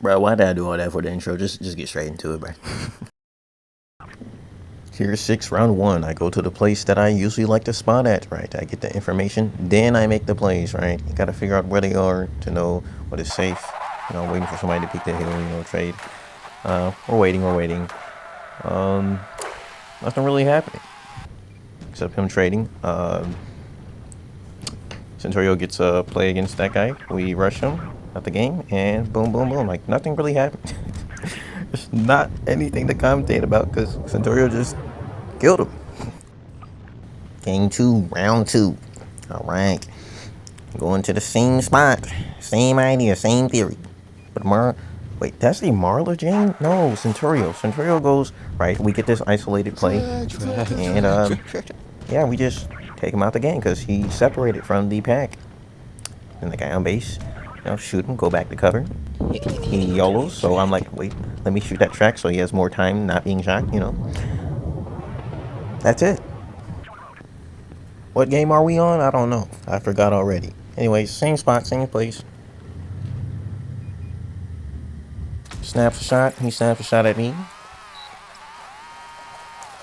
Bro, why did I do all that for the intro? Just get straight into it, bro. Here's 6 round 1. I go to the place that I usually like to spawn at, right? I get the information, then I make the plays, right? You gotta figure out where they are to know what is safe. You know, waiting for somebody to pick the hill, you know, trade. We're waiting. Nothing really happening. Except him trading. Centurio gets a play against that guy. We rush him at the game, and boom. Like, nothing really happened. There's not anything to commentate about, because Centurio just killed him. Game 2, round 2. Alright. Going to the same spot. Same idea, same theory. But wait, that's the Marla Jane? No, Centurio. Centurio goes, right, we get this isolated play. And, yeah, we just take him out the game because he separated from the pack. And the guy on base, you know, shoot him, go back to cover. He YOLOs, so I'm like, wait, let me shoot that track so he has more time not being shot, you know. That's it. What game are we on? I don't know. I forgot already. Anyways, same spot, same place. Snaps a shot. He snaps a shot at me.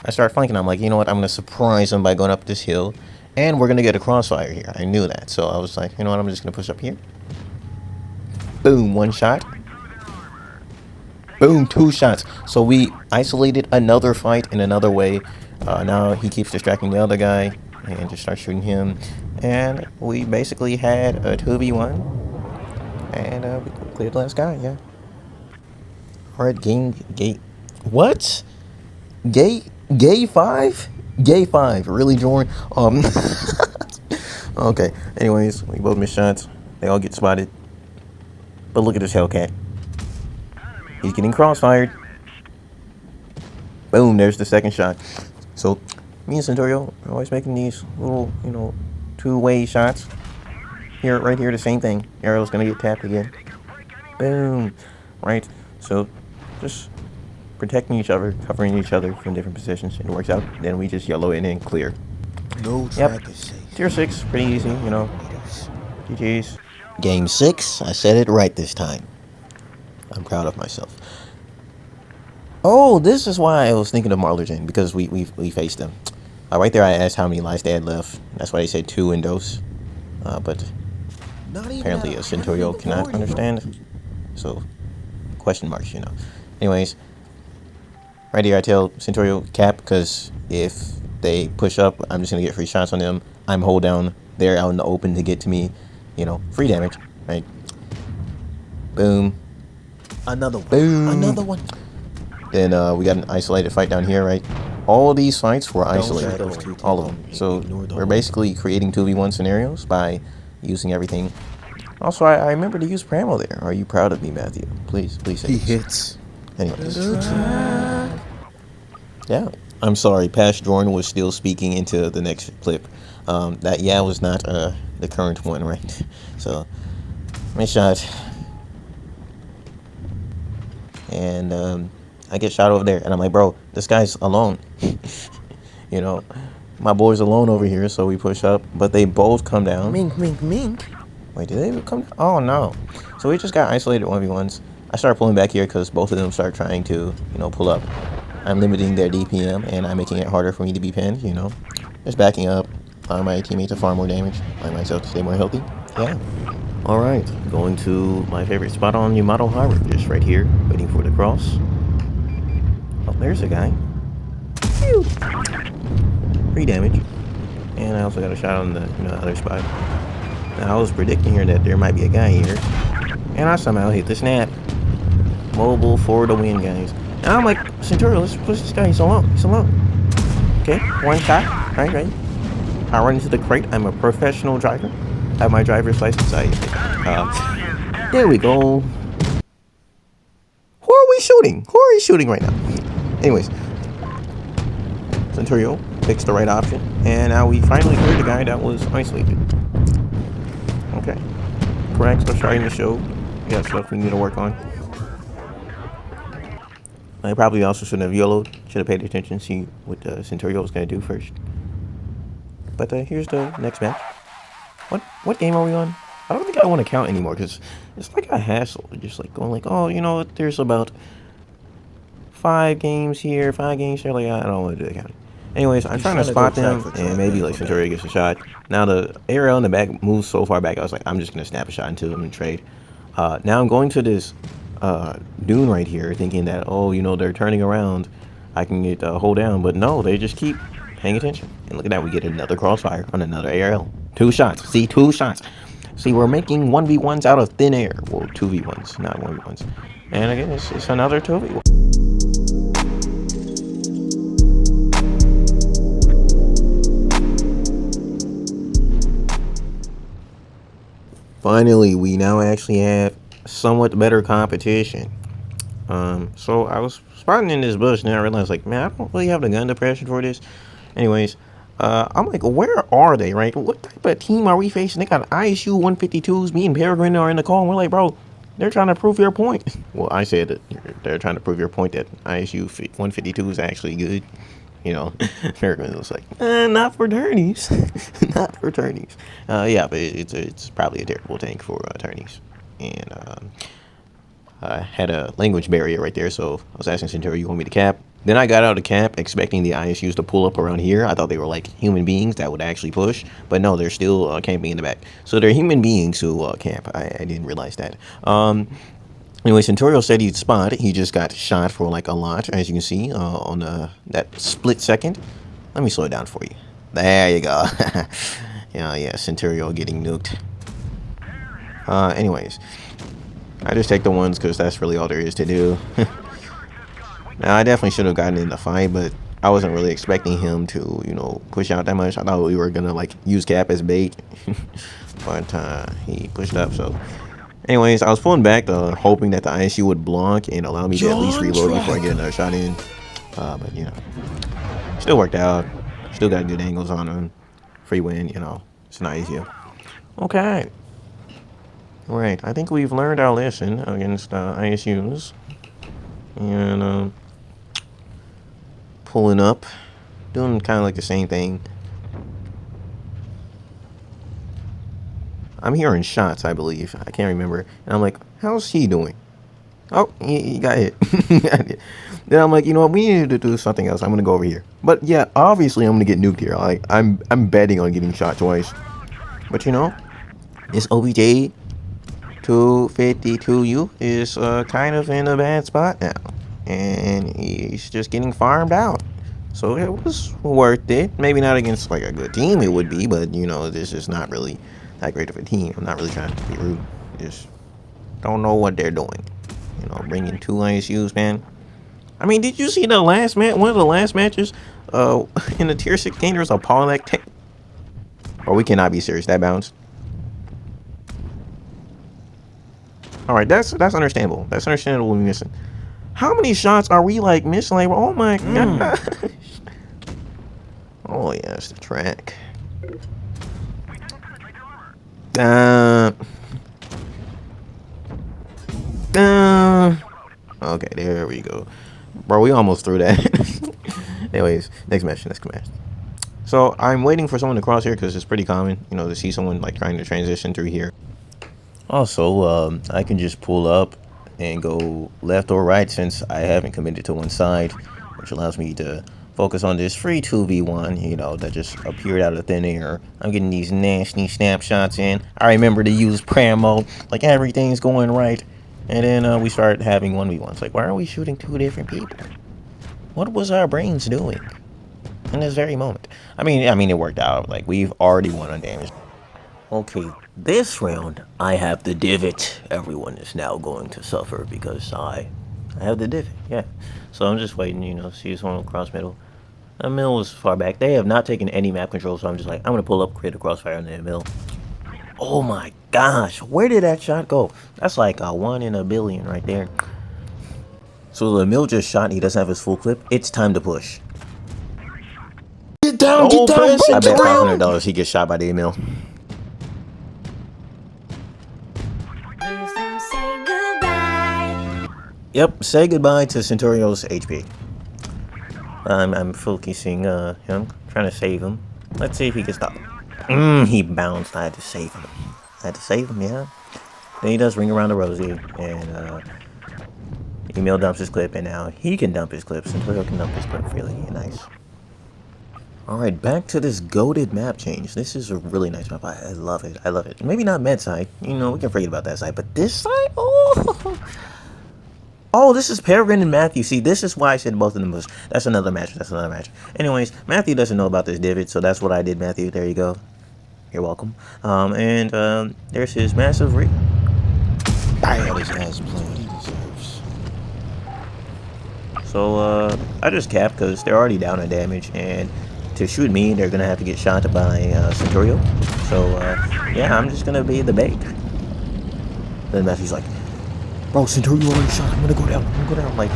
I start flanking. I'm like, you know what? I'm going to surprise him by going up this hill. And we're going to get a crossfire here. I knew that. So I was like, you know what? I'm just going to push up here. Boom. 1 shot. Boom. 2 shots. So we isolated another fight in another way. Now he keeps distracting the other guy. And just start shooting him. And we basically had a 2v1. And we cleared the last guy. Yeah. Alright. Gate. What? Gay 5? Gay 5. Really, Jordan? Okay. Anyways, we both miss shots. They all get spotted. But look at this Hellcat. He's getting crossfired. Boom, there's the second shot. So, me and Centurio are always making these little, you know, 2-way shots. Here, right here, the same thing. Arrow's gonna get tapped again. Boom. Right? So, just protecting each other, covering each other from different positions. It works out. Then we just yellow it and clear. No track is safe. Tier 6, pretty easy, you know. GG's. Game 6, I said it right this time. I'm proud of myself. Oh, this is why I was thinking of Marlergen, because we faced them. Right there I asked how many lives they had left. That's why they said 2 in dose. But apparently a Centurio cannot understand. So, question marks, you know. Anyways. Right here, I tell Centurio cap, because if they push up, I'm just going to get free shots on them. I'm hold down. They're out in the open to get to me. You know, free damage. Right? Boom. Another one. Boom. Another one. Then we got an isolated fight down here, right? All of these fights were isolated. All of them. So we're basically creating 2v1 scenarios by using everything. Also, I remember to use Pramo there. Are you proud of me, Matthew? Please say He this. hits. Anyways. Yeah, I'm sorry. Past Jordan was still speaking into the next clip. That was not the current one, right? So, nice shot. And I get shot over there, and I'm like, bro, this guy's alone. You know, my boy's alone over here, so we push up, but they both come down. Mink. Wait, did they come down? Oh no. So we just got isolated 1v1s. I started pulling back here because both of them start trying to, you know, pull up. I'm limiting their DPM, and I'm making it harder for me to be pinned, you know. Just backing up, allowing my teammates to farm more damage, allowing myself to stay more healthy. Yeah. Alright, going to my favorite spot on Yamato Harbor, just right here, waiting for the cross. Oh, there's a guy. Phew. 3 damage. And I also got a shot on the other spot. Now, I was predicting here that there might be a guy here. And I somehow hit the snap. Mobile for the win, guys. And I'm like, Centurio, let's push this guy. He's alone. Okay, 1 shot. Right. I run into the crate. I'm a professional driver. I have my driver's license. There we go. Who are we shooting? Who are you shooting right now? Anyways, Centurio picks the right option. And now we finally cleared the guy that was isolated. Okay. Cracks are starting to show. We got stuff we need to work on. I probably also shouldn't have YOLO'd. Should have paid attention, see what Centurio was going to do first. But here's the next match. What game are we on? I don't think I want to count anymore because it's like a hassle. Just like going like, oh, you know what? There's about 5 games here, 5 games here. Like I don't want to do that counting. Anyways, I'm trying to spot them, and maybe like Centurio gets a shot. Now the ARL in the back moves so far back. I was like, I'm just gonna snap a shot into them and trade. Now I'm going to this dune right here, thinking that, oh, you know, they're turning around. I can get hold down, but no, they just keep paying attention. And look at that, we get another crossfire on another ARL. 2 shots. See, 2 shots. See, we're making 1v1s out of thin air. Well, 2v1s, not 1v1s. And again, it's another 2v1. Finally, we now actually have somewhat better competition. So I was spotting in this bush, and then I realized, like, man, I don't really have the gun depression for this. Anyways, I'm like, where are they, right? What type of team are we facing? They got ISU 152s. Me and Peregrine are in the call, and we're like, bro, they're trying to prove your point. Well, I said that they're trying to prove your point that ISU 152 is actually good. You know, Peregrine was like, not for attorneys. Not for attorneys. Yeah, but it's probably a terrible tank for attorneys. And I had a language barrier right there, so I was asking Centurio, you want me to cap? Then I got out of camp expecting the ISUs to pull up around here. I thought they were like human beings that would actually push, but no, they're still camping in the back. So they're human beings who camp. I didn't realize that. Anyway, Centurio said he'd spot. He just got shot for like a lot, as you can see on that split second. Let me slow it down for you. There you go. yeah, Centurio getting nuked. Anyways, I just take the ones because that's really all there is to do. Now, I definitely should have gotten in the fight, but I wasn't really expecting him to, you know, push out that much. I thought we were gonna like use cap as bait, but he pushed up. So, anyways, I was pulling back, hoping that the ISU would block and allow me to at least reload before I get another shot in. But you know, still worked out. Still got good angles on him. Free win, you know. It's not easy. Okay. Right. I think we've learned our lesson against ISUs. And pulling up, doing kind of like the same thing. I'm hearing shots, I believe. I can't remember. And I'm like, how's he doing? Oh, he got hit. Then I'm like, you know what? We need to do something else. I'm gonna go over here. But yeah, obviously I'm gonna get nuked here. Like I'm betting on getting shot twice. But you know, this OBJ 252U is kind of in a bad spot now, and he's just getting farmed out. So it was worth it. Maybe not against like a good team, it would be, but you know, this is not really that great of a team. I'm not really trying to be rude. Just don't know what they're doing. You know, bringing 2 ISUs, man. I mean, did you see the last match? One of the last matches, in the tier 6 game, there was a Pollack tank. Or we cannot be serious. That bounced. All right, that's understandable. That's understandable. We're missing. How many shots are we like missing? Like, oh my gosh. Oh yeah, it's the track. Okay, there we go. Bro, we almost threw that. Anyways, next match. So I'm waiting for someone to cross here because it's pretty common, you know, to see someone like trying to transition through here. Also, I can just pull up and go left or right since I haven't committed to one side, which allows me to focus on this free 2v1, you know, that just appeared out of thin air. I'm getting these nasty snapshots in. I remember to use Pramo, like everything's going right. And then we start having 1v1s. Like, why are we shooting 2 different people? What was our brains doing in this very moment? I mean, it worked out. Like, we've already won on damage. Okay, this round, I have the divot. Everyone is now going to suffer because I have the divot, yeah. So I'm just waiting, you know, see someone across middle. The mill was far back. They have not taken any map control, so I'm just like, I'm going to pull up, create a crossfire on the mill. Oh my gosh, where did that shot go? That's like a 1 in a billion right there. So the mill just shot and he doesn't have his full clip. It's time to push. Get down, I bet $500 he gets shot by the mill. Yep, say goodbye to Centurio's HP. I'm focusing him, trying to save him. Let's see if he can stop. He bounced. I had to save him. I had to save him, yeah. Then he does Ring Around the Rosie, and Email dumps his clip, and now he can dump his clips, and Centurio can dump his clip freely. Nice. Alright, back to this goated map change. This is a really nice map. I love it. I love it. Maybe not med side. You know, we can forget about that side. But this side? Oh! Oh, this is Peregrine and Matthew. See, this is why I said both of them was... That's another match. That's another match. Anyways, Matthew doesn't know about this divot, so that's what I did, Matthew. There you go. You're welcome. There's his massive rig. Bam! His ass playing. He deserves. So, I just capped because they're already down on damage, and to shoot me, they're going to have to get shot by Centurio. So, yeah, I'm just going to be the bait. Then Matthew's like, bro, Centurio already shot. I'm going to go down. I'm like,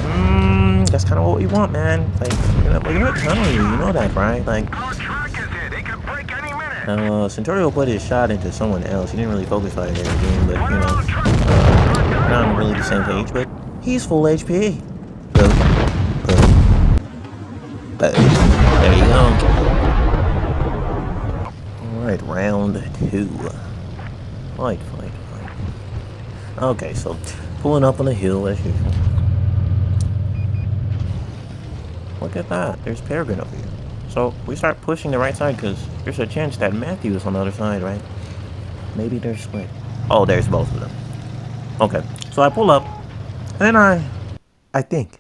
that's kind of what we want, man. Like, you're not telling you know that, right? Like, Centurio put his shot into someone else. He didn't really focus on it in the game, but, not on really the same page, but he's full HP. Boom. There you go. Alright, round 2. Fight. Okay, so pulling up on the hill as usual. Look at that. There's Peregrine over here. So we start pushing the right side because there's a chance that Matthew is on the other side, right? Maybe they're split. Oh, there's both of them. Okay, so I pull up, and then I think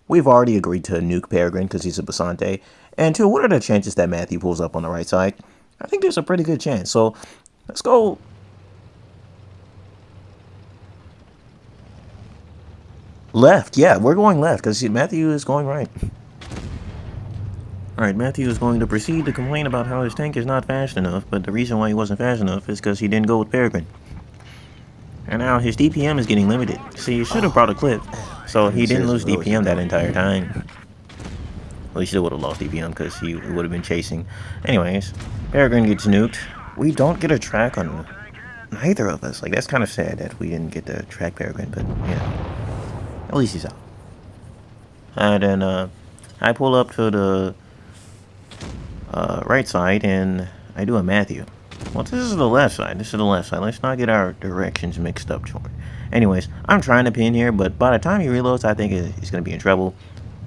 we've already agreed to nuke Peregrine because he's a Basante. And 2, what are the chances that Matthew pulls up on the right side? I think there's a pretty good chance. So let's go. Left. Yeah, we're going left because Matthew is going right. Alright, Matthew is going to proceed to complain about how his tank is not fast enough, but the reason why he wasn't fast enough is because he didn't go with Peregrine. And now his DPM is getting limited. See, he should have brought a clip, so he didn't lose DPM that entire time. Well, he still would have lost DPM because he would have been chasing. Anyways, Peregrine gets nuked. We don't get a track on neither of us. Like, that's kind of sad that we didn't get to track Peregrine, but, at least he's out. And then, I pull up to the right side, and I do a Matthew. Well, this is the left side. Let's not get our directions mixed up, Jordan. Anyways, I'm trying to pin here, but by the time he reloads, I think he's going to be in trouble.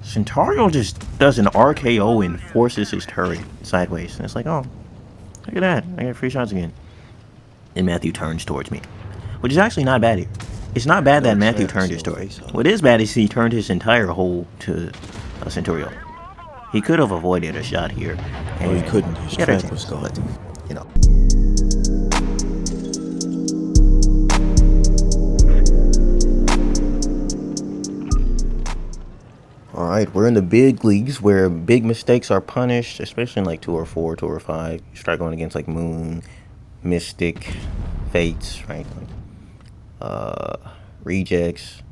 Centurio just does an RKO and forces his turret sideways. And it's like, oh, look at that. I got free shots again. And Matthew turns towards me, which is actually not bad here. It's not bad that Matthew turned his turret. What is bad is he turned his entire hole to Centurio. He could have avoided a shot here. And he couldn't. His track was gone. Alright, we're in the big leagues where big mistakes are punished, especially in like 2 or 4, 2 or 5. You start going against like Moon, Mystic, Fates, right? Rejects.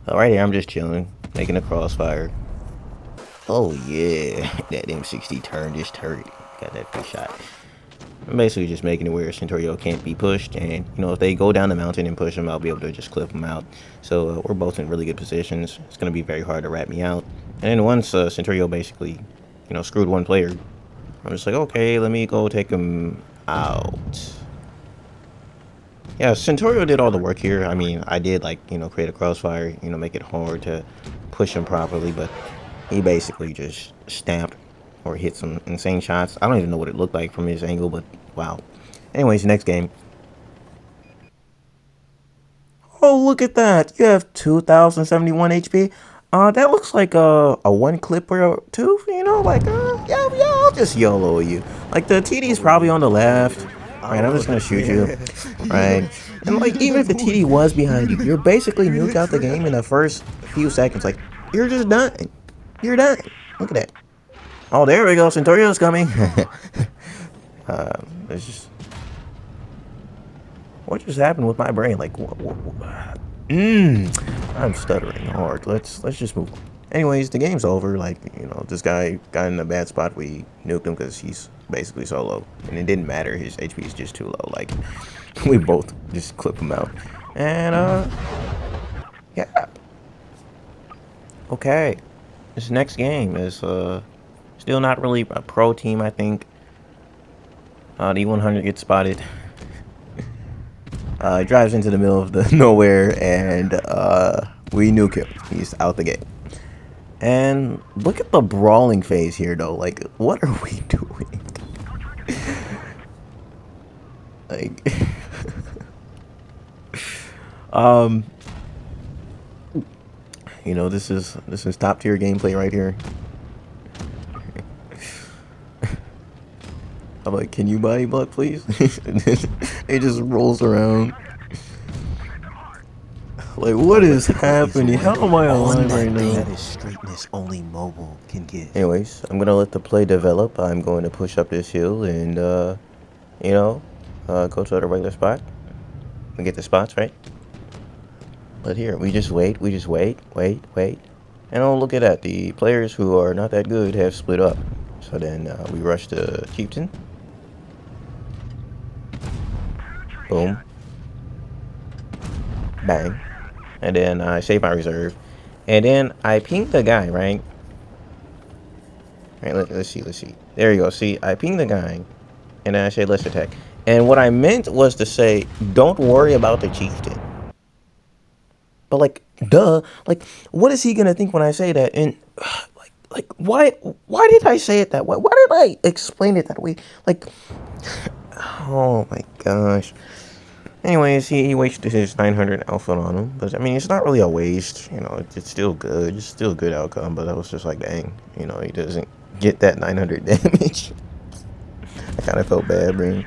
Right here, I'm just chilling, making a crossfire. Oh yeah, that M60 turned his turret. Got that free shot. I'm basically just making it where Centurio can't be pushed, and if they go down the mountain and push him, I'll be able to just clip him out. So we're both in really good positions. It's gonna be very hard to rat me out. And then once Centurio basically, screwed one player, I'm just like, okay, let me go take him out. Yeah, Centurio did all the work here. I mean, I did create a crossfire, make it hard to push him properly, but he basically just stamped or hit some insane shots. I don't even know what it looked like from his angle, but wow. Anyways, next game. Oh, look at that. You have 2,071 HP. That looks like a 1 clip or 2, yeah, I'll just YOLO you. Like, the TD is probably on the left. Alright, I'm just gonna shoot you. Right? And even if the TD was behind you, you're basically nuked out the game in the first few seconds. Like, you're just done. You're done. Look at that. Oh, there we go. Centurio's coming. It's just... What just happened with my brain? Like, I'm stuttering hard. Let's just move on. Anyways, the game's over. This guy got in a bad spot. We nuked him because he's basically so low. And it didn't matter. His HP is just too low. Like, we both just clip him out. And, yeah. Okay. This next game is, still not really a pro team, I think. The E100 gets spotted. Drives into the middle of the nowhere, and we nuke him. He's out the gate. And look at the brawling phase here, though. Like, what are we doing? Like, you know, this is top tier gameplay right here. I'm like, can you body block, please? It just rolls around. Like, what is happening? How am I alive right now? That is straightness only mobile can give. Anyways, I'm gonna let the play develop. I'm going to push up this hill and, you know, go to the regular spot. We get the spots, right? But here, we just wait. We just wait. And oh, look at that. The players who are not that good have split up. So then we rush the chieftain. Boom. Bang. And then I save my reserve. And then I ping the guy, right? Right, let's see. There you go. See, I ping the guy. And then I say, let's attack. And what I meant was to say, don't worry about the chieftain. But, like, duh. Like, what is he going to think when I say that? And, like, why did I say it that way? Why did I explain it that way? Like, oh, my gosh. Anyways, he wasted his 900 output on him. But, I mean, it's not really a waste. You know, it's still good. It's still a good outcome. But I was just like, dang. You know, he doesn't get that 900 damage. I kind of felt bad, bro.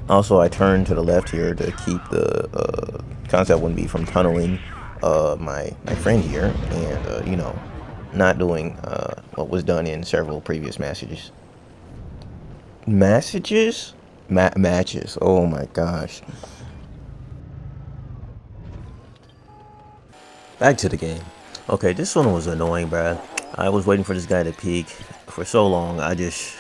Also, I turned to the left here to keep the concept wouldn't be from tunneling my friend here. And, you know, not doing what was done in several previous matches. Matches? Oh my gosh. Back to the game. Okay, this one was annoying, bruh. I was waiting for this guy to peek for so long. I just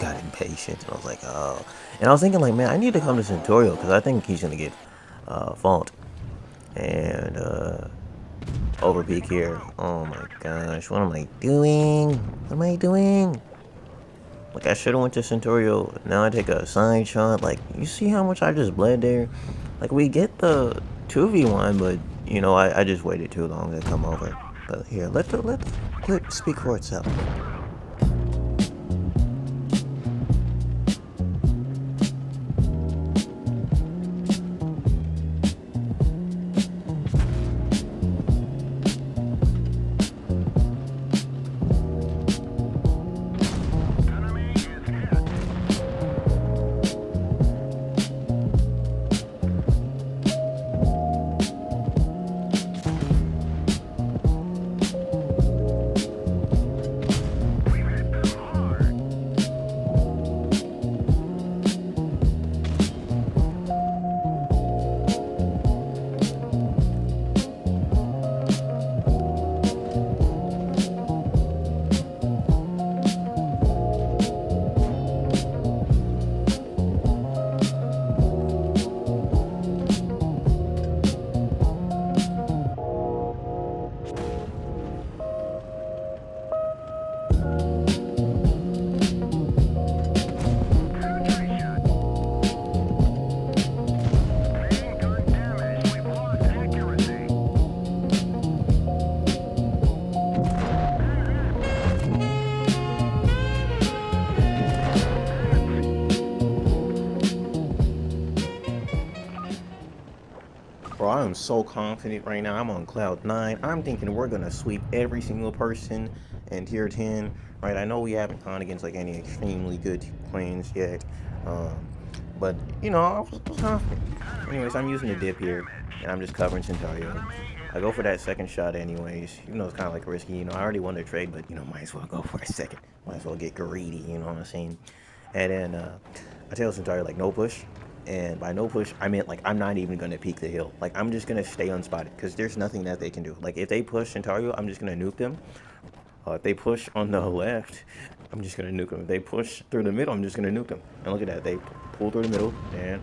got impatient. And I was like, oh. And I was thinking, like, man, I need to come to Centurio because I think he's gonna get fault. And over peek here. Oh my gosh, what am I doing? What am I doing? Like, I should have went to Centurio. Now I take a side shot. Like, you see how much I just bled there? Like, we get the 2v1, but, you know, I just waited too long to come over. But here, let the clip speak for itself. Bro, I am so confident right now. I'm on cloud 9. I'm thinking we're going to sweep every single person in tier 10. Right, I know we haven't gone against like any extremely good planes yet. But, you know, I was confident. Anyways, I'm using the dip here, and I'm just covering Centurio. I go for that second shot anyways, even though it's kind of like risky. You know, I already won the trade, but, you know, might as well go for a second. Might as well get greedy, you know what I'm saying? And then I tell Centurio, like, no push. And by no push, I meant, like, I'm not even going to peek the hill. Like, I'm just going to stay unspotted because there's nothing that they can do. Like, if they push Centurio, I'm just going to nuke them. If they push on the left, I'm just going to nuke them. If they push through the middle, I'm just going to nuke them. And look at that. They pull through the middle. And,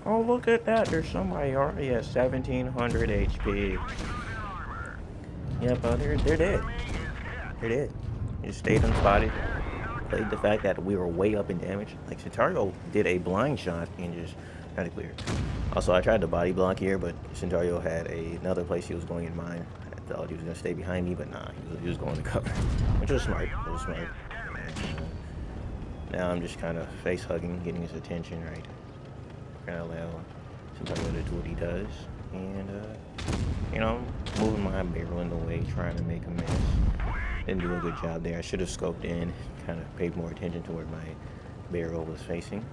oh, look at that. There's somebody already at 1,700 HP. Yep, they're dead. They're dead. Just stayed unspotted. Played the fact that we were way up in damage. Like, Centurio did a blind shot and just Had it clear. Also, I tried to body block here, but Centurio had another place he was going in mind. I thought he was going to stay behind me, but nah, he was going to cover, which was smart. It was smart. Now I'm just kind of face hugging, getting his attention, right? Kind of allow Centurio to do what he does, and you know, moving my barrel in the way, trying to make a mess. Didn't do a good job there. I should have scoped in, kind of paid more attention to where my barrel was facing.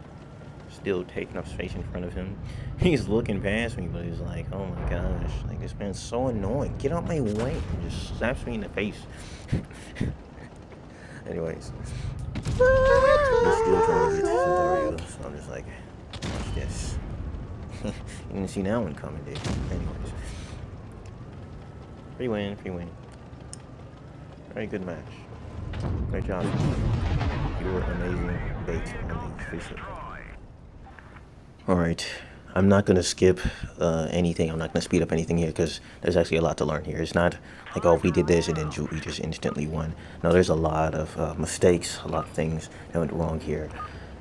Still taking up space in front of him. He's looking past me, but he's like, oh my gosh, like this man's so annoying. Get out my way. And just slaps me in the face. Anyways. He's still trying to get to Centurio, so I'm just like, watch this. You didn't see that one coming, did you? Anyways. Free win, free win. Very good match. Great job. You were amazing bait on the fishing. Alright, I'm not going to skip anything. I'm not going to speed up anything here because there's actually a lot to learn here. It's not like, oh, we did this and then we just instantly won. No, there's a lot of mistakes, a lot of things that went wrong here.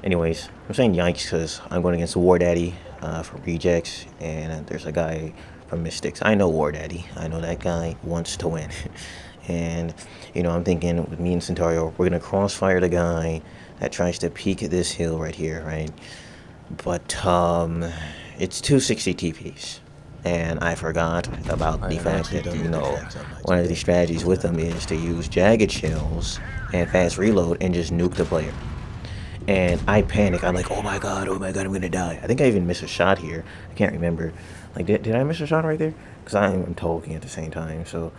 Anyways, I'm saying yikes because I'm going against War Daddy for rejects, and there's a guy from Mystics. I know War Daddy. I know that guy wants to win. And, you know, I'm thinking with me and Centurio, we're going to crossfire the guy that tries to peek at this hill right here, right? But it's 260 TPs, and I forgot about the fact that, you know, one of the strategies with them is to use jagged shells and fast reload and just nuke the player. And I panic. I'm like, oh my god, I'm gonna die. I think I even missed a shot here. I can't remember. Like, did I miss a shot right there? Because I'm talking at the same time. So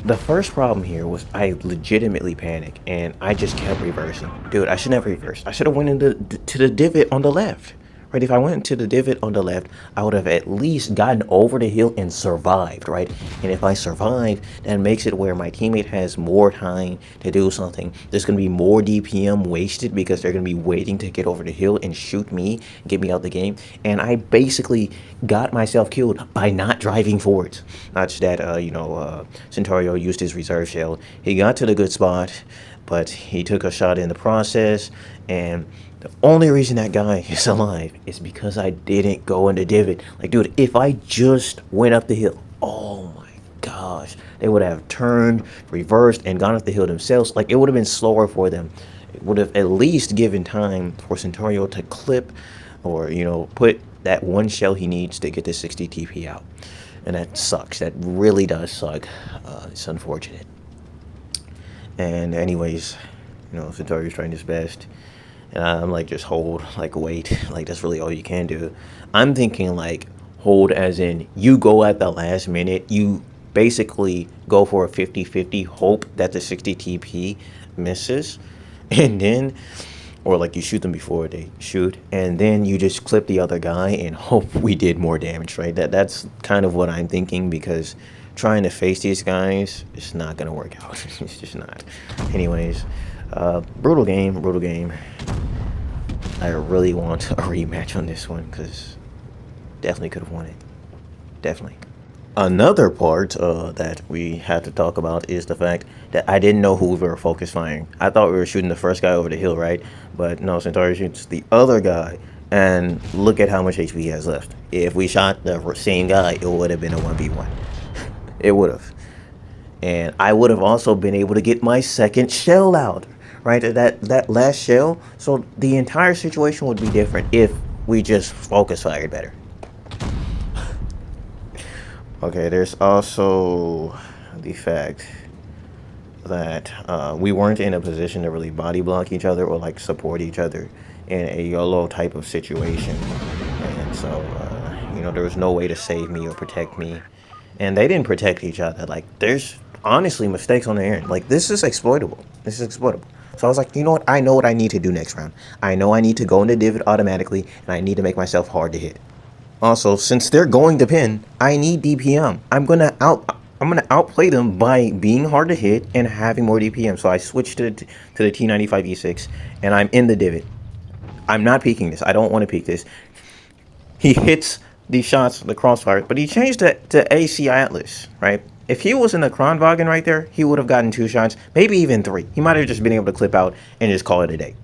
the first problem here was I legitimately panicked, and I just kept reversing. Dude, I should never reverse. I should have went to the divot on the left. Right, if I went to the divot on the left, I would have at least gotten over the hill and survived, right? And if I survive, that makes it where my teammate has more time to do something. There's going to be more DPM wasted because they're going to be waiting to get over the hill and shoot me, and get me out the game. And I basically got myself killed by not driving forwards. Not just that, Centurio used his reserve shell. He got to the good spot, but he took a shot in the process, and the only reason that guy is alive is because I didn't go in the divot. Like, dude, if I just went up the hill, oh my gosh, they would have turned, reversed, and gone up the hill themselves. Like, it would have been slower for them. It would have at least given time for Centurio to clip or, you know, put that one shell he needs to get the 60 TP out. And that sucks. That really does suck. It's unfortunate. And anyways, you know, Centurio's trying his best. And I'm like, just hold, like, wait. Like, that's really all you can do. I'm thinking, like, hold as in you go at the last minute. You basically go for a 50-50, hope that the 60 TP misses. And then, or like you shoot them before they shoot. And then you just clip the other guy and hope we did more damage, right? That's kind of what I'm thinking, because trying to face these guys, it's not going to work out. It's just not. Anyways. Brutal game. I really want a rematch on this one because definitely could have won it. Definitely. Another part that we had to talk about is the fact that I didn't know who we were focus firing. I thought we were shooting the first guy over the hill, right? But no, Centurio shoots the other guy, and look at how much HP he has left. If we shot the same guy, it would have been a 1v1. It would have. And I would have also been able to get my second shell out. Right, that last shell. So the entire situation would be different if we just focus fired better. Okay, there's also the fact that we weren't in a position to really body block each other or like support each other in a YOLO type of situation, and so you know, there was no way to save me or protect me, and they didn't protect each other. Like, there's honestly mistakes on their end. Like, this is exploitable. So I was like, you know what? I know what I need to do next round. I know I need to go into divot automatically, and I need to make myself hard to hit. Also, since they're going to pin, I need DPM. I'm gonna outplay them by being hard to hit and having more DPM. So I switched to the T95E6, and I'm in the divot. I'm not peeking this. I don't want to peek this. He hits the shots, the crossfire, but he changed it to AC Atlas, right? If he was in the Kronwagen right there, he would have gotten 2 shots, maybe even 3. He might have just been able to clip out and just call it a day.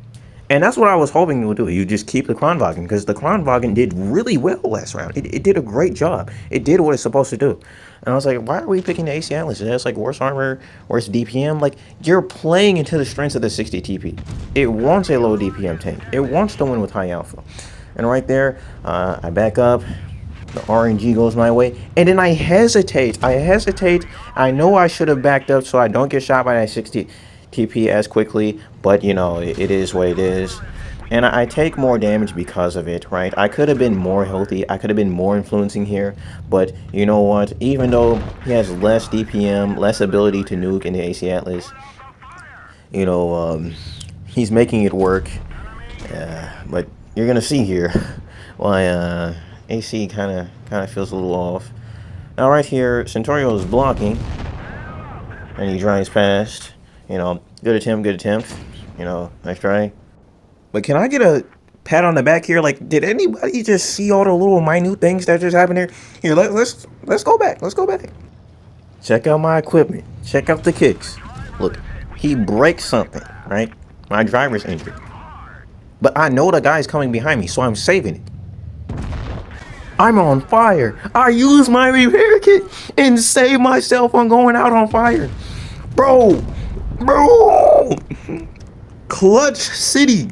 And that's what I was hoping it would do. You just keep the Kronwagen, because the Kronwagen did really well last round. It did a great job. It did what it's supposed to do. And I was like, why are we picking the AC Atlas? It has like worse armor, worse DPM. Like, you're playing into the strengths of the 60 TP. It wants a low DPM tank. It wants to win with high alpha. And right there, I back up. The RNG goes my way. And then I hesitate. I know I should have backed up so I don't get shot by that 60 TP as quickly, but you know, it is what it is. And I take more damage because of it, right? I could have been more healthy. I could have been more influencing here. But you know what? Even though he has less DPM, less ability to nuke in the AC Atlas, you know, he's making it work. But you're going to see here why AC kind of feels a little off. Now right here, Centurio is blocking. And he drives past. You know, good attempt. You know, nice try. But can I get a pat on the back here? Like, did anybody just see all the little minute things that just happened here? Here, let's go back. Let's go back. Check out my equipment. Check out the kicks. Look, he breaks something, right? My driver's injured. But I know the guy's coming behind me, so I'm saving it. I'm on fire. I use my repair kit and save myself on going out on fire. Bro. Clutch City.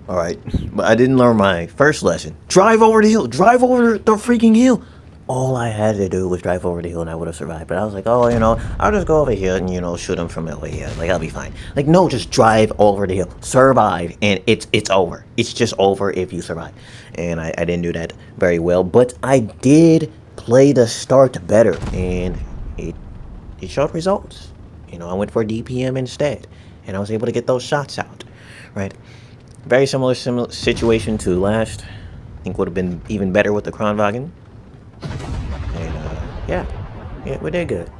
All right, but I didn't learn my first lesson. Drive over the hill. Drive over the freaking hill. All I had to do was drive over the hill and I would have survived. But I was like, oh, you know, I'll just go over here and, you know, shoot him from LA. Yeah, like, I'll be fine. Like, no, just drive over the hill. Survive, and it's over. It's just over if you survive. And I didn't do that very well. But I did play the start better, and it showed results. You know, I went for DPM instead, and I was able to get those shots out, right? Very similar situation to last. I think would have been even better with the Kronwagen. And yeah, we did good.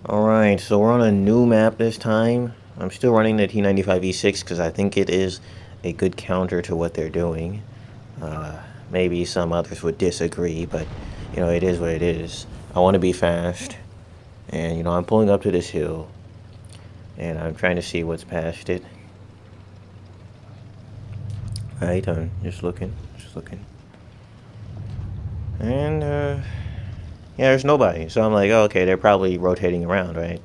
Alright, so we're on a new map this time. I'm still running the T95E6 because I think it is a good counter to what they're doing. Maybe some others would disagree, but you know, it is what it is. I want to be fast, and you know, I'm pulling up to this hill, and I'm trying to see what's past it. Right, I'm just looking. And yeah, there's nobody. So I'm like, oh, okay, they're probably rotating around, right?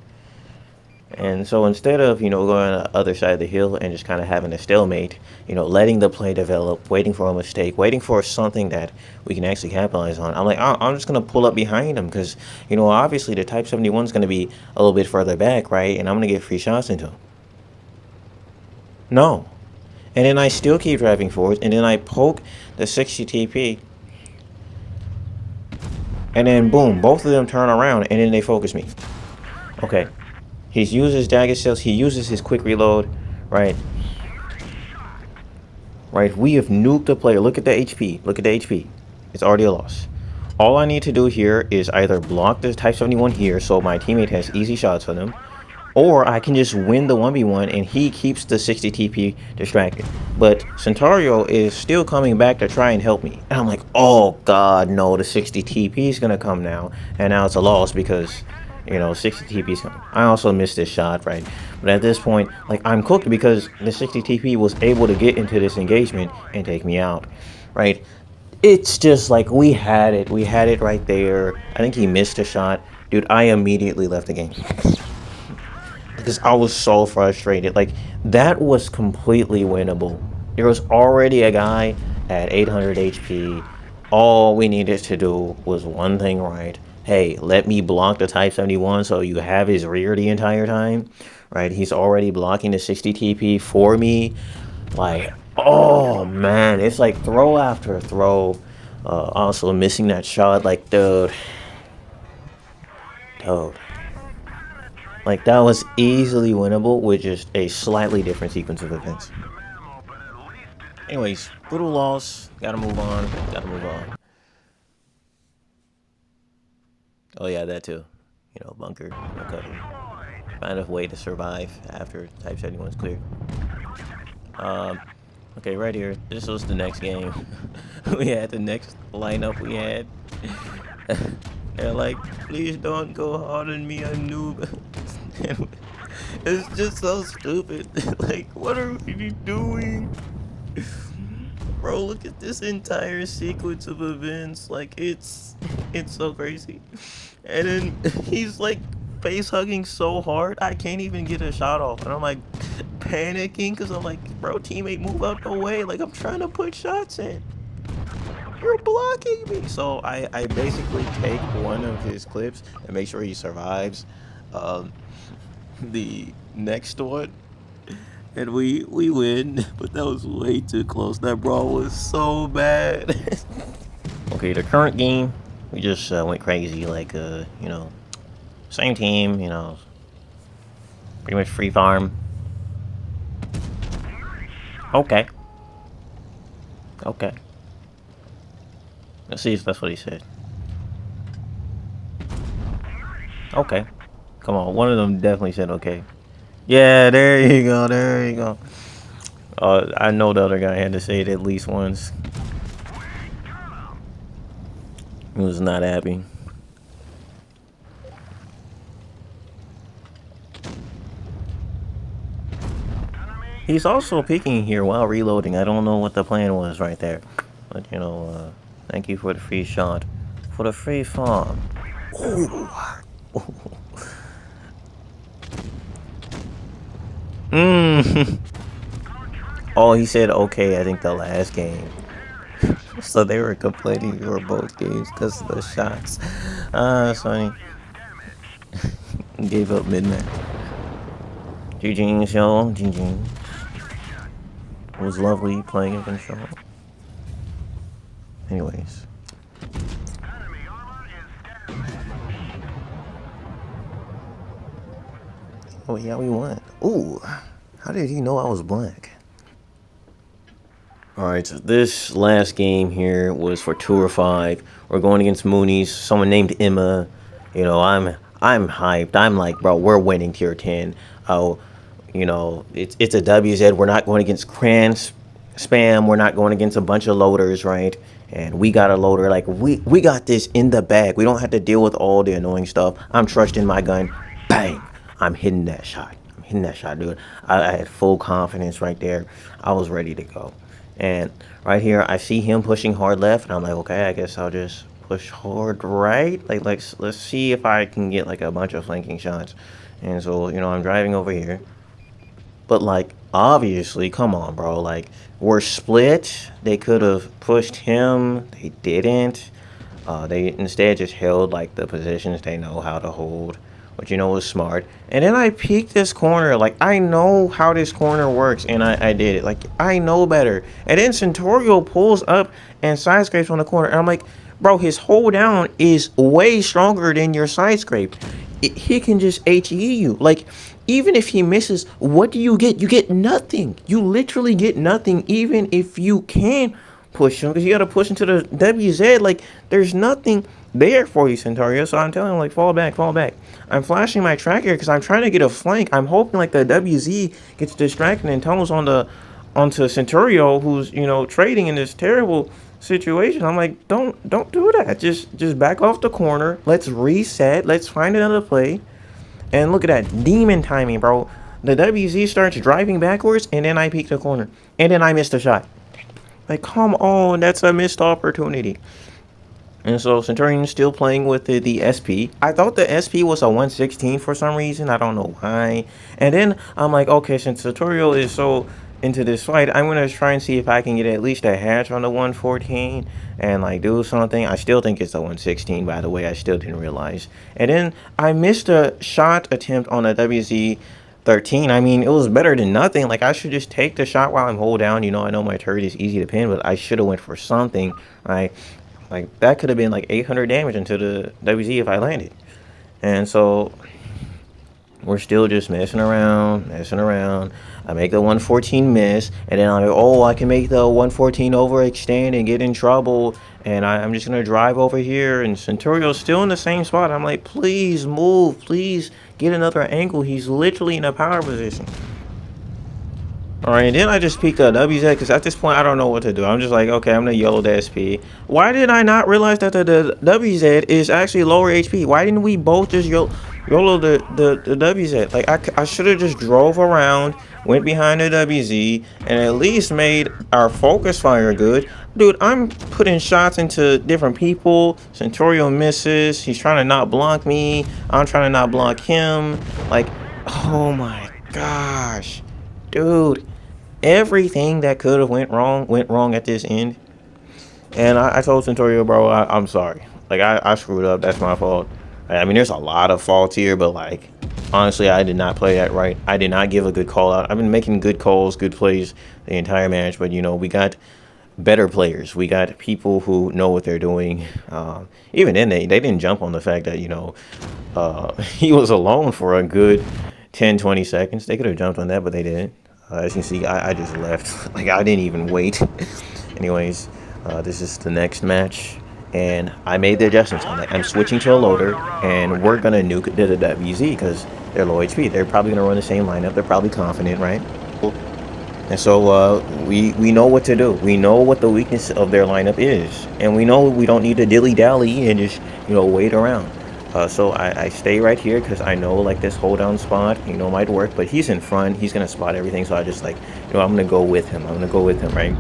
And so instead of, you know, going on the other side of the hill and just kind of having a stalemate, you know, letting the play develop, waiting for a mistake, waiting for something that we can actually capitalize on, I'm like, I'm just going to pull up behind him because, you know, obviously the Type 71 is going to be a little bit further back, right? And I'm going to get free shots into him. No. And then I still keep driving forward, and then I poke the 60 TP. And then, boom, both of them turn around, and then they focus me. Okay. He uses dagger cells. He uses his quick reload, right? Right, we have nuked the player. Look at the HP. It's already a loss. All I need to do here is either block the Type 71 here so my teammate has easy shots on him, or I can just win the 1v1 and he keeps the 60 TP distracted. But Centurio is still coming back to try and help me. And I'm like, oh god, no, the 60 TP is going to come now. And now it's a loss because, you know, 60 TP is coming. I also missed this shot, right? But at this point, like, I'm cooked because the 60 TP was able to get into this engagement and take me out, right? It's just like we had it right there. I think he missed a shot. Dude, I immediately left the game. Because I was so frustrated. Like, that was completely winnable. There was already a guy at 800 HP. All we needed to do was one thing right. Hey, let me block the Type 71 so you have his rear the entire time. Right? He's already blocking the 60 TP for me. Like, oh man, it's like throw after throw. Also missing that shot. Like, dude. Like, that was easily winnable with just a slightly different sequence of events. Anyways, brutal loss. Gotta move on. Oh yeah, that too. You know, bunker, no cover. Find a way to survive after Type 71 is cleared. Okay, right here. This was the next game. We had the next lineup we had. They're like, please don't go hard on me, I'm noob. And it's just so stupid. Like, what are we doing? Bro, look at this entire sequence of events. Like, it's so crazy. And then he's like face hugging so hard, I can't even get a shot off. And I'm like panicking because I'm like, bro, teammate, move out the way. Like, I'm trying to put shots in. You're blocking me. So I basically take one of his clips and make sure he survives the next one. And we win, but that was way too close. That brawl was so bad. Okay, the current game, we just went crazy. Like, you know, same team, you know, pretty much free farm. Okay. Okay. Let's see if that's what he said. Okay. Come on, one of them definitely said okay. Yeah, there you go, there you go. I know the other guy had to say it at least once. He was not happy. He's also peeking here while reloading. I don't know what the plan was right there. But, you know, thank you for the free shot. For the free farm. Ooh. Oh, he said okay, I think the last game. So they were complaining for both games because of the shots. That's funny. Gave up mid-match. GG's, y'all. GG's. It was lovely playing against y'all. Anyways. Oh, yeah, we won. Ooh. How did he know I was black? Alright, so this last game here was for 2 or 5. We're going against Moonies, someone named Emma. You know, I'm hyped. I'm like, bro, we're winning tier 10. Oh, you know, it's a WZ. We're not going against Cran spam. We're not going against a bunch of loaders, right? And we got a loader. Like, we got this in the bag. We don't have to deal with all the annoying stuff. I'm trusting my gun. Bang! I'm hitting that shot. I'm hitting that shot, dude. I had full confidence right there. I was ready to go. And right here, I see him pushing hard left, and I'm like, okay, I guess I'll just push hard right. Like, let's see if I can get like a bunch of flanking shots. And so, you know, I'm driving over here. But like, obviously, come on, bro. Like, we're split. They could have pushed him. They didn't. They instead just held like the positions they know how to hold, which, you know, was smart. And then I peeked this corner. Like, I know how this corner works, and I did it. Like, I know better. And then Centurio pulls up and side scrapes on the corner. And I'm like, bro, his hold down is way stronger than your side scrape. He can just HE you. Like, even if he misses, what do you get? You get nothing. You literally get nothing, even if you can push him, because you got to push into the WZ. Like, there's nothing there for you, Centurio. So I'm telling him, like, fall back, fall back. I'm flashing my tracker because I'm trying to get a flank. I'm hoping like the WZ gets distracted and tunnels onto Centurio, who's, you know, trading in this terrible situation. I'm like, don't do that. Just back off the corner. Let's reset. Let's find another play. And look at that demon timing, bro. The WZ starts driving backwards, and then I peek the corner, and then I missed a shot. Like, come on, that's a missed opportunity. And so Centurion's still playing with the SP. I thought the SP was a 116 for some reason. I don't know why. And then I'm like, okay, since Centurio is so into this fight, I'm going to try and see if I can get at least a hatch on the 114 and like do something. I still think it's a 116, by the way. I still didn't realize. And then I missed a shot attempt on a WZ 13. I mean, it was better than nothing. Like, I should just take the shot while I'm hold down. You know, I know my turret is easy to pin, but I should have went for something, right? Like, that could have been like 800 damage into the WZ if I landed. And so we're still just messing around. I make the 114 miss, and then I'm like, oh, I can make the 114 overextend and get in trouble. And I'm just going to drive over here, and Centurio's still in the same spot. I'm like, please move, please get another angle. He's literally in a power position. Alright, and then I just peeked a WZ, because at this point, I don't know what to do. I'm just like, okay, I'm going to yellow the SP. Why did I not realize that the WZ is actually lower HP? Why didn't we both just YOLO the WZ. Like I should have just drove around, went behind the WZ, and at least made our focus fire good. Dude, I'm putting shots into different people. Centurio misses. He's trying to not block me. I'm trying to not block him. Like, oh my gosh, dude. Everything that could have went wrong at this end. And I told Centurio, bro, I'm sorry. Like, I screwed up. That's my fault. I mean, there's a lot of faults here, but, like, honestly, I did not play that right. I did not give a good call out. I've been making good calls, good plays the entire match, but, you know, we got better players. We got people who know what they're doing. Even then, they didn't jump on the fact that, you know, he was alone for a good 10, 20 seconds. They could have jumped on that, but they didn't. As you can see, I just left. Like, I didn't even wait. Anyways, this is the next match, and I made the adjustments. I'm switching to a loader, and we're gonna nuke the WZ because they're low HP. They're probably gonna run the same lineup. They're probably confident, right? And so we know what to do. We know what the weakness of their lineup is, and we know we don't need to dilly dally and just, you know, wait around. So I stay right here because I know, like, this hold down spot, you know, might work, but he's in front. He's gonna spot everything, so I just, like, you know, I'm gonna go with him. Right?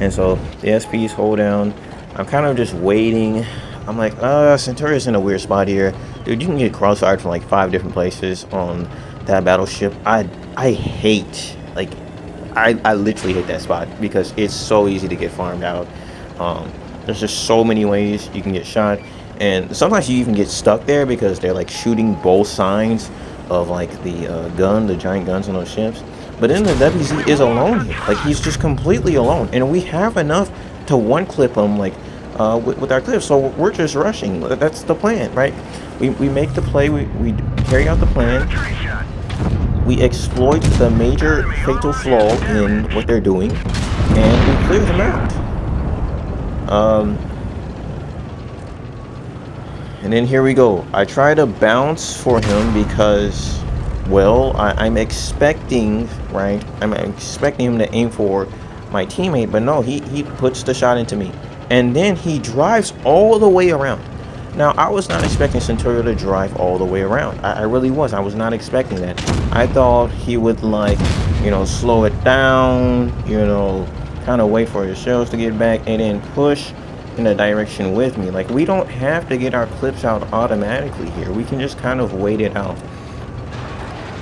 And so the SPs hold down. I'm kind of just waiting. I'm like, Centurio's in a weird spot here. Dude, you can get cross-fired from like 5 different places on that battleship. I hate, like, I literally hate that spot because it's so easy to get farmed out. There's just so many ways you can get shot, and sometimes you even get stuck there because they're like shooting both sides of like the giant guns on those ships. But then the WZ is alone here. Like, he's just completely alone, and we have enough to one clip him, like, with our clips. So we're just rushing. That's the plan, right? We make the play. We carry out the plan. We exploit the major fatal flaw in what they're doing, and we clear them out. And then here we go. I try to bounce for him because, well, I'm expecting, right? I'm expecting him to aim for my teammate, but no, he puts the shot into me. And then he drives all the way around. Now, I was not expecting Centurio to drive all the way around. I really was. I was not expecting that. I thought he would, like, you know, slow it down, you know, kind of wait for his shells to get back and then push in a direction with me. Like, we don't have to get our clips out automatically here. We can just kind of wait it out.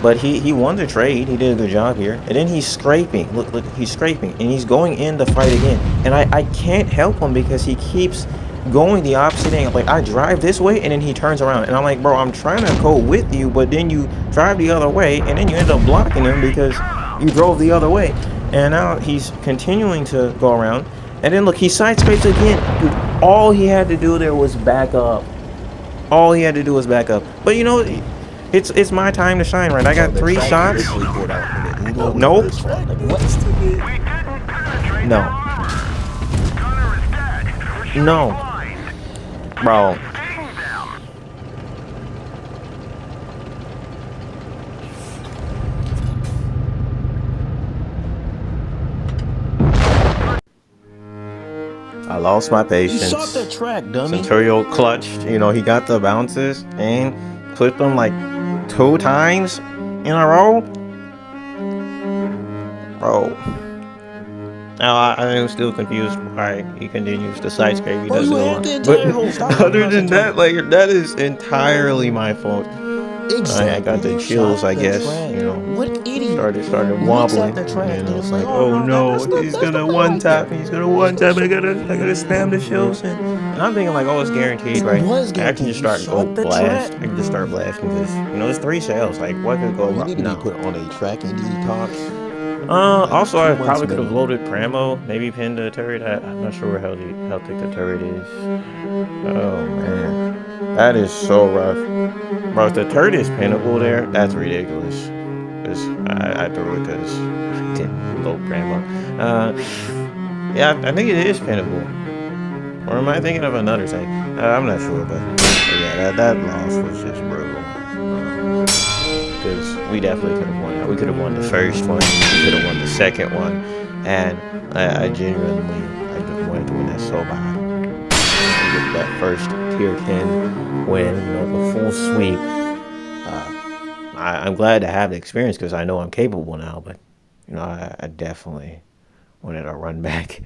But he won the trade. He did a good job here. And then he's scraping. Look, he's scraping. And he's going in the fight again. And I can't help him because he keeps going the opposite angle. Like, I drive this way and then he turns around. And I'm like, bro, I'm trying to go with you, but then you drive the other way and then you end up blocking him because you drove the other way. And now he's continuing to go around. And then look, he side scrapes again. Dude, all he had to do there was back up. All he had to do was back up. But you know, it's my time to shine, right? I got 3 shots. Nope. No. Bro. I lost my patience. You shot that track, dummy. Centurio clutched. You know, he got the bounces and clipped them like 2 times in a row. Bro. Now, I am still confused why he continues to side scrape. He does it a lot. But other than that, like, that is entirely my fault. Exactly. I got the chills, I guess. You know, what idiot? Started wobbling. And I was like, oh no, he's gonna one tap. He's gonna one tap. I gotta spam the shells. And I'm thinking like, oh, it's guaranteed, right? I can just start blast. I can just start blasting because, you know, there's 3 shells. Like, what could go wrong? You need to be put on a tracking detox. Also, I probably could have loaded Pramo, maybe pinned the turret. I'm not sure how thick the turret is. Oh man, that is so rough. Bro, if the turret is pinnable there, that's ridiculous. Cause I threw it because I didn't load Pramo. Yeah, I think it is pinnable. Or am I thinking of another thing? I'm not sure, but yeah, that loss was just brutal. Because we definitely could have won. We could have won the first one. We could have won the second one. And I genuinely, I just wanted to win that so bad. Get that first tier 10 win, you know, the full sweep. I'm glad to have the experience because I know I'm capable now. But I definitely wanted to run back.